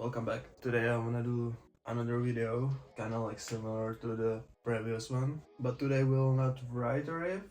welcome back. Today I wanna do another video, kinda like similar to the previous one. But today we'll not write a riff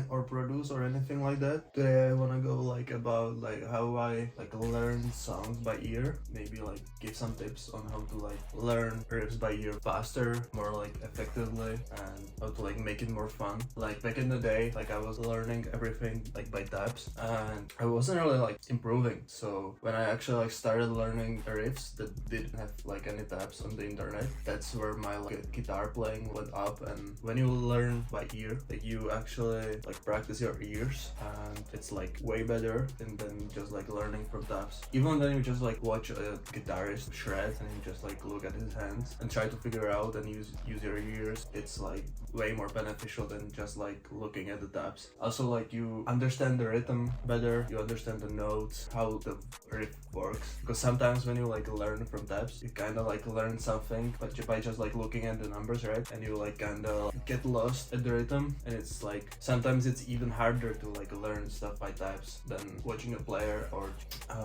or produce or anything like that. Today I wanna go like about like how I like learn songs by ear. Maybe like give some tips on how to like learn riffs by ear faster, more like effectively, and how to like make it more fun. Like back in the day, like I was learning everything like by tabs and I wasn't really like improving. So when I actually like started learning riffs that didn't have like any tabs on the internet, that's where my like guitar playing went up. And when you learn by ear, like you actually like practice your ears, and it's like way better than just like learning from tabs. Even then you just like watch a guitarist shred and you just like look at his hands and try to figure out and use your ears. It's like way more beneficial than just like looking at the tabs. Also, like you understand the rhythm better, you understand the notes, how the riff works, because sometimes when you like learn from tabs, you kind of like learn something but by just like looking at the numbers, right? And you like kind of get lost at the rhythm, and it's like sometimes it's even harder to like learn stuff by tabs than watching a player or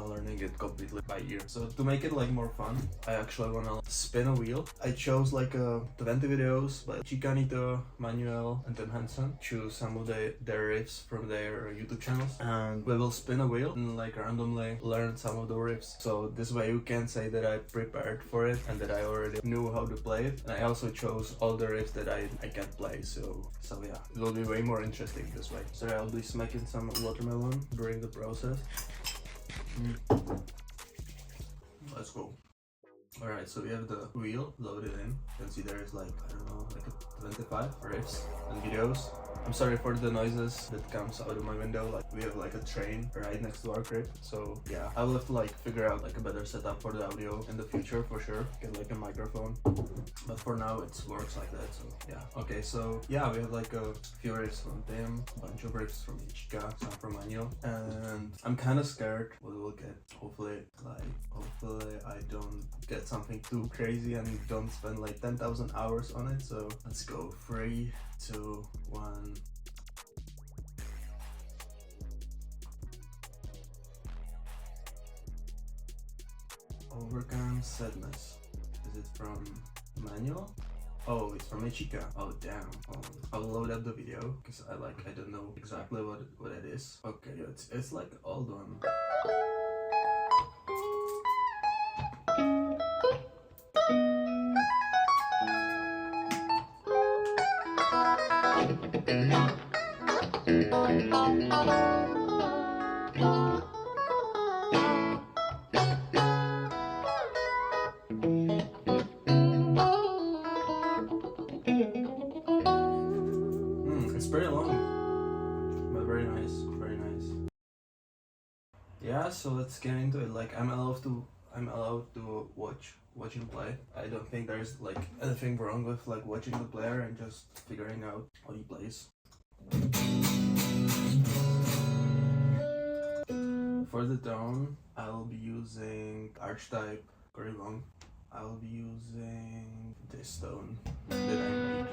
learning it completely by ear. So to make it like more fun, I actually wanna spin a wheel. I chose like 20 videos by Chicanito, Manuel, and Tim Henson. Choose some of their riffs from their YouTube channels, and we will spin a wheel and like randomly learn some of the riffs. So this way you can say that I prepared for it and that I already knew how to play it. And I also chose all the riffs that I can play. So yeah, it will be way more interesting this way. So I'll be smacking some watermelon during the process. Let's go. Alright, so we have the wheel loaded in. You can see there is like, I don't know, like 25 riffs and videos. I'm sorry for the noises that comes out of my window. Like we have like a train right next to our crib. So yeah, I will have to like figure out like a better setup for the audio in the future for sure. Get like a microphone. But for now it works like that, so yeah. Okay, so yeah, we have like a few riffs from Tim, a bunch of riffs from Ichika, some from Manuel. And I'm kind of scared what we'll get. Hopefully I don't get something too crazy and don't spend like 10,000 hours on it. So let's go. 3, 2, 1. Overcome sadness. Is it from Manuel? Oh, it's from Ichika. Oh damn. I'll load up the video because I don't know exactly what it is. Okay, it's like an old one. It's pretty long, but very nice, very nice. Yeah, so let's get into it. Like I'm allowed to watch him play. I don't think there's like anything wrong with like watching the player and just figuring out how he plays. For the tone, I'll be using archetype Gorillon. I'll be using this tone that I made.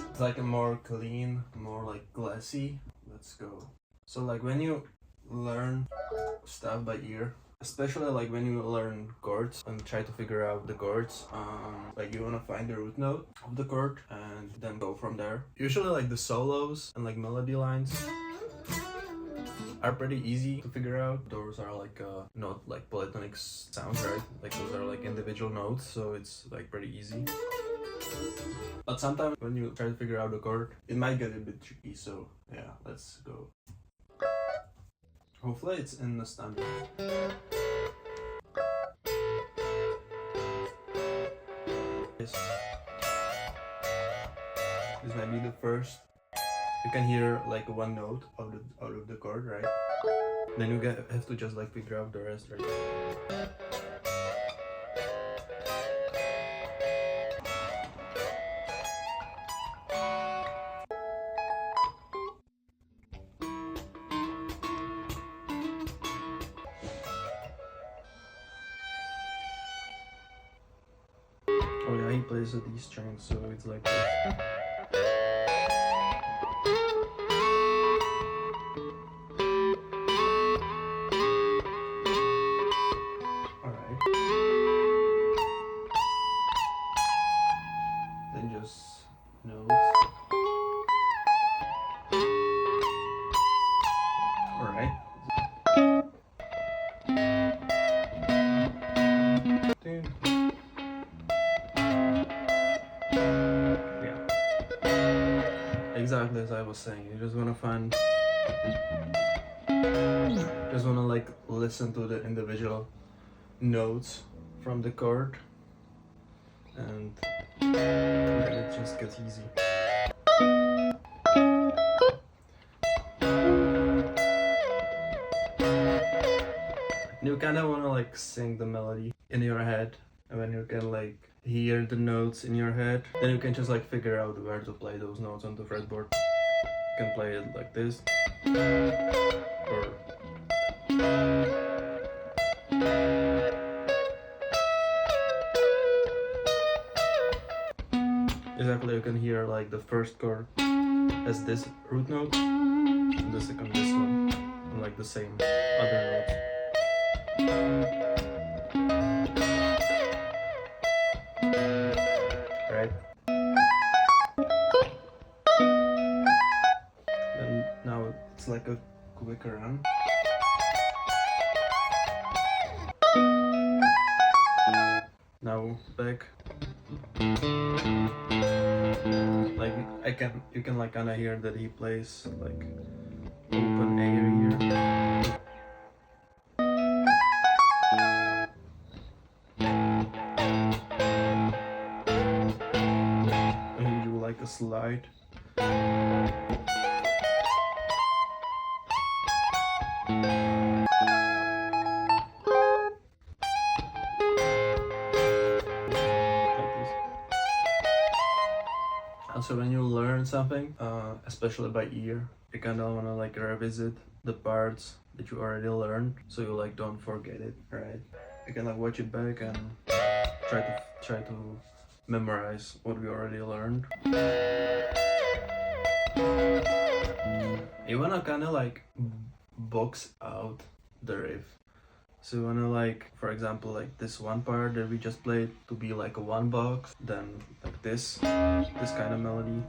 It's like a more clean, more like glassy. Let's go. So like when you learn stuff by ear, especially like when you learn chords and try to figure out the chords, like you want to find the root note of the chord and then go from there. Usually like the solos and like melody lines are pretty easy to figure out. Those are like not like polyphonic sounds, right? Like those are like individual notes, so it's like pretty easy. But sometimes when you try to figure out the chord, it might get a bit tricky, so yeah, let's go. Hopefully it's in the standard. This might be the first. You can hear like one note out of the chord, right? Then you have to just like figure out the rest, right? Oh yeah, he plays with these strings, so it's like this. Alright. Then just notes. Alright. Yeah. Exactly as I was saying, you just wanna like listen to the individual notes from the chord, and then it just gets easy. You kinda wanna like sing the melody in your head, and when you can like hear the notes in your head, then you can just like figure out where to play those notes on the fretboard. You can play it like this, or exactly, you can hear like the first chord as this root note, and the second this one, and like the same other notes. Right? And now it's like a quicker run. Now back. Like you can like kinda hear that he plays like open A here. And you do like a slide. Also, when you learn something, especially by ear, you kind of want to like revisit the parts that you already learned, so you like don't forget it, right? You can like watch it back and try to memorize what we already learned. You wanna kind of like box out the riff. So you wanna like, for example, like this one part that we just played to be like a one box, then like this kind of melody.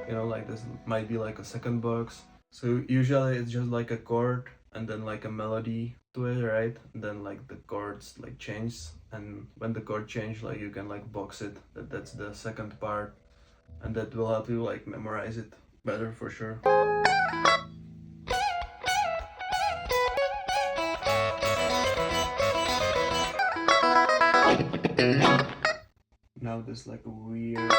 You know, like this might be like a second box. So usually it's just like a chord and then like a melody to it, right? And then like the chords like change, and when the chord change, like you can like box it, that's the second part, and that will help you like memorize it better for sure. Now there's like a weird,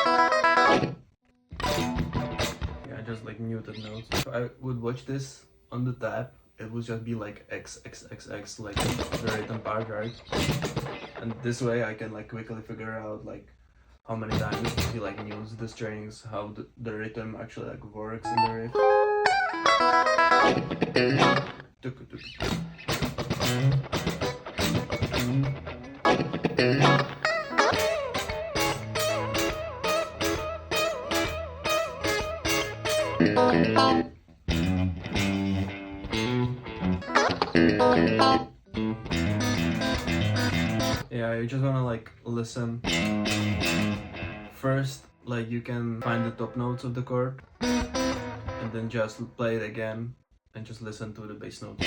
yeah, just like muted notes. If I would watch this on the tab, it would just be like X, like the rhythm part, right? And this way I can like quickly figure out like how many times he like use the strings, how the rhythm actually like works in the riff. Yeah, you just wanna like listen. First, like you can find the top notes of the chord, and then just play it again and just listen to the bass notes.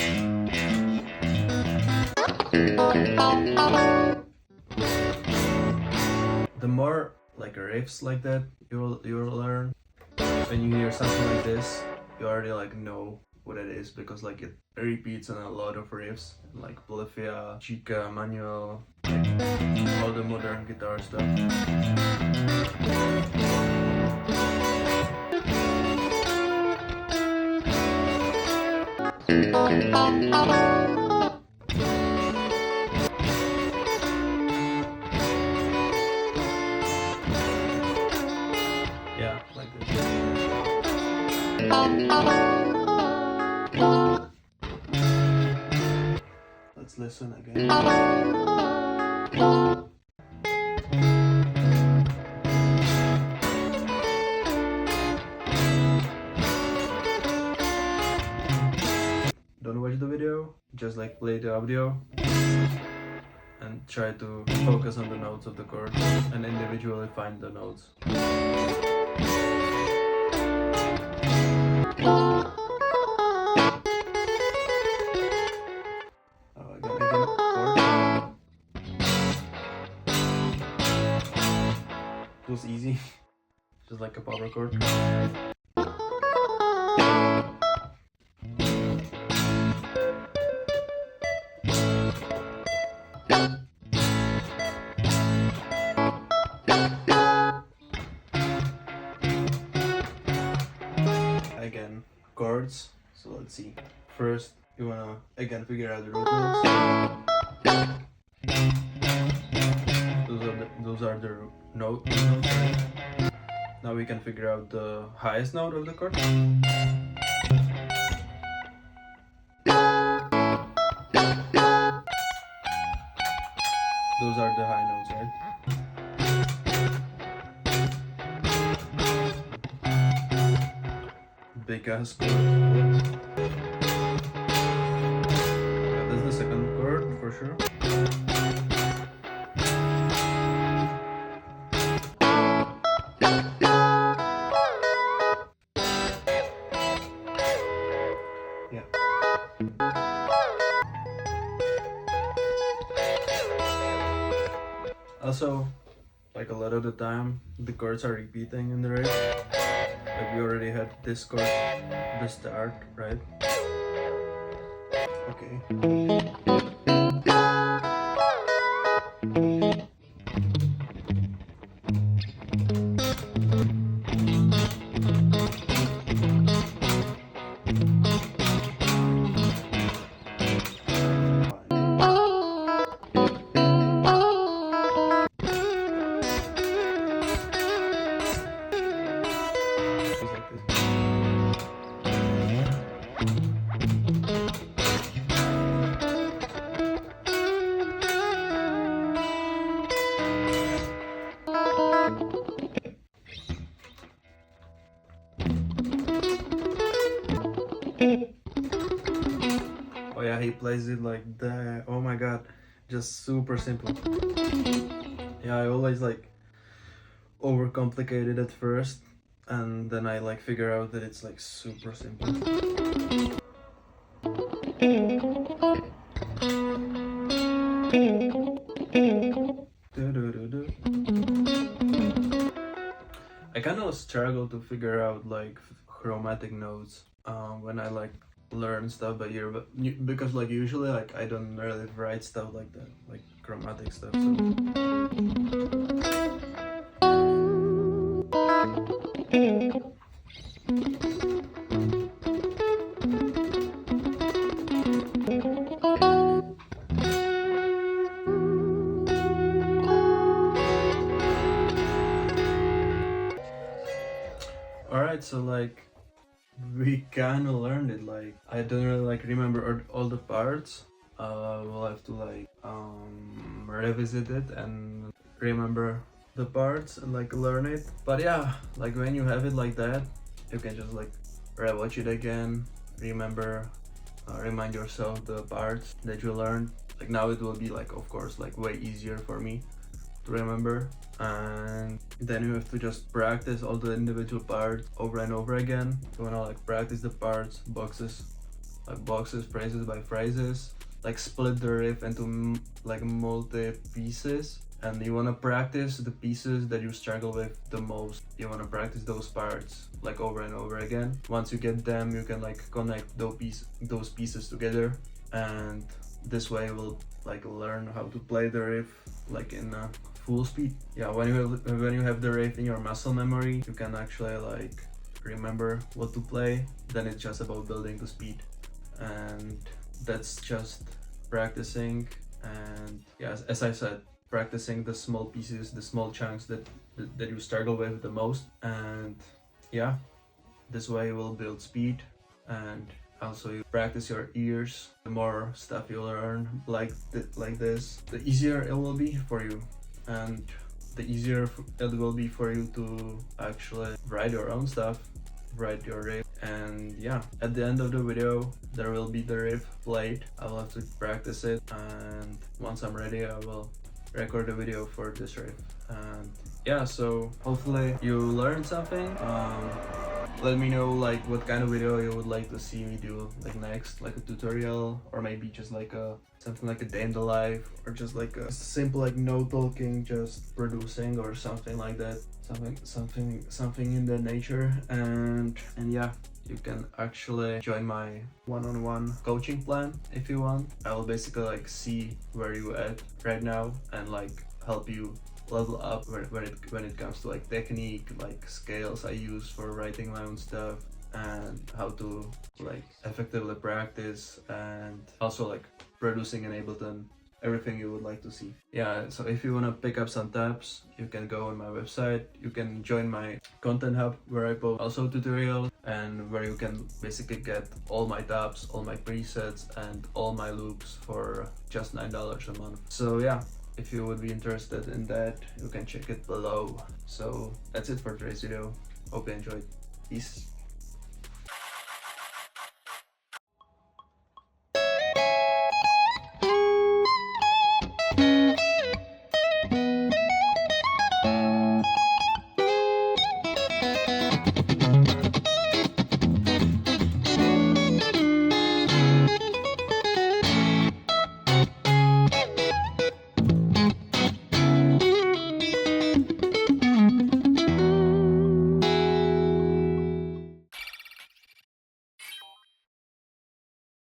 The more like riffs like that you'll learn, when you hear something like this, you already like know what it is, because like it repeats on a lot of riffs, like Polyphia, Chica, Manuel, like all the modern guitar stuff. Yeah, like this. listen again. Don't watch the video, just like play the audio and try to focus on the notes of the chord and individually find the notes. Again, chord. It was easy, just like a power chord. Again, chords. So let's see. First, you wanna again figure out the root notes. Those are the notes. Right? Now we can figure out the highest note of the chord. Those are the high notes, right? Big ass chord. Yeah, that's the second chord for sure. Yeah. Also, like a lot of the time, the chords are repeating in the riff. Like we already had this chord, the start, right? Okay. Oh yeah, he plays it like that. Oh my god, just super simple. Yeah, I always like overcomplicate it at first, and then I like figure out that it's like super simple. I kind of struggle to figure out like chromatic notes when I like learn stuff by ear, but because like usually like I don't really write stuff like that, like chromatic stuff. Alright, so like we kind of learned it. Like I don't really like remember all the parts. We'll have to like revisit it and remember the parts and like learn it. But yeah, like when you have it like that, you can just like rewatch it again, remember, remind yourself the parts that you learned. Like now it will be like, of course, like way easier for me to remember, and then you have to just practice all the individual parts over and over again. You wanna like practice the parts, boxes, phrases by phrases, like split the riff into like multi pieces, and you wanna practice the pieces that you struggle with the most. You wanna practice those parts like over and over again. Once you get them, you can like connect those pieces together, and this way we'll like learn how to play the riff like in full speed. Yeah, when you have the riff in your muscle memory, you can actually like remember what to play. Then it's just about building the speed, and that's just practicing. And yeah, as I said, practicing the small pieces, the small chunks that you struggle with the most. And yeah, this way you will build speed and Also, you practice your ears. The more stuff you learn like this, the easier it will be for you, and the easier it will be for you to actually write your own stuff, write your riff. And yeah, at the end of the video there will be the riff played. I will have to practice it, and once I'm ready I will record a video for this riff. And yeah, so hopefully you learned something. Let me know like what kind of video you would like to see me do like next, like a tutorial, or maybe just like a something like a day in the life, or just like a simple like no talking, just producing or something like that, something in that nature. And yeah, you can actually join my one-on-one coaching plan if you want. I will basically like see where you at right now and like help you level up when it comes to like technique, like scales I use for writing my own stuff, and how to like effectively practice, and also like producing in Ableton, everything you would like to see. Yeah, so if you want to pick up some tabs, you can go on my website. You can join my content hub where I post also tutorials, and where you can basically get all my tabs, all my presets, and all my loops for just $9 a month. So yeah, if you would be interested in that, you can check it below. So that's it for today's video. Hope you enjoyed. Peace.